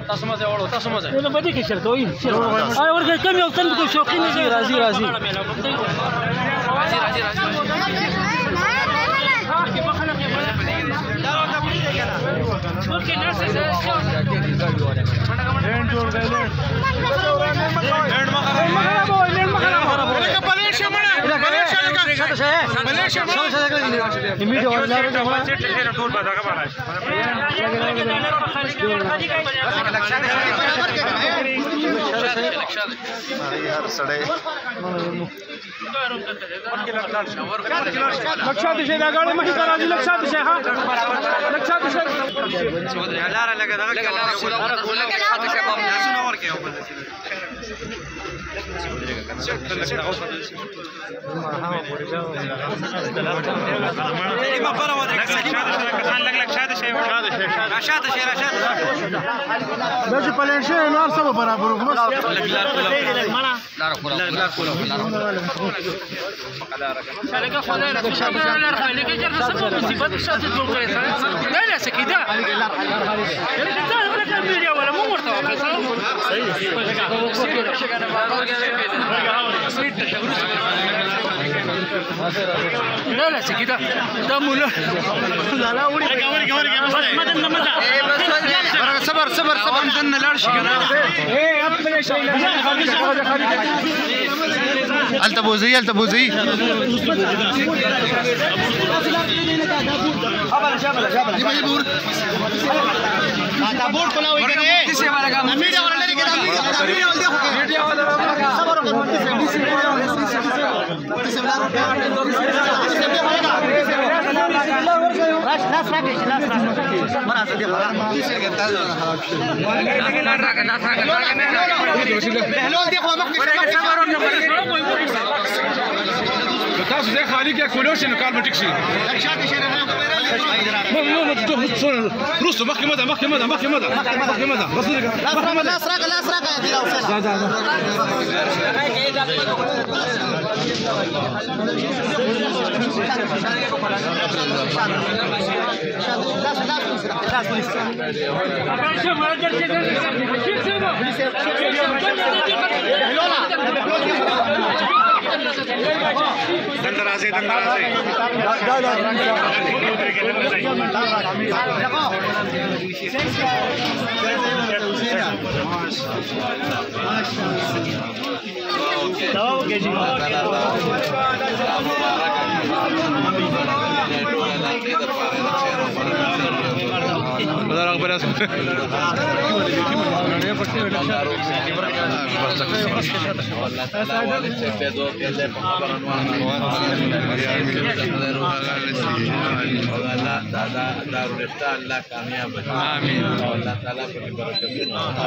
تاسو مزه وړو تاسو مزه نو باندې کې شر کوي آی ورګه کم یو تن کو شوقین دي راځي اوکې ناس زه داسې پلان شوی نور څه به برابر وکړو لکه خدای رسول الله لکه جره سبب مصیبت شاته جوړ کړی سره دا نه سکیدا لکه دا ولکه ویډیو ولا مو ورته لا لا سكيدا ده مولا لا لا وري مدن مدن صبر صبر صبر مدن لا شي كده ايه ابن شيء التبوزي دابور کولاوي کنه کیسه والا کا میډیا والا لري کنه میډیا والا دیکھو میډیا والا صبر وکړه تاسو ځای خالی کې کولوشن کار به ټیک شي روسو مخکې مده بس لاس راکړه دندرازي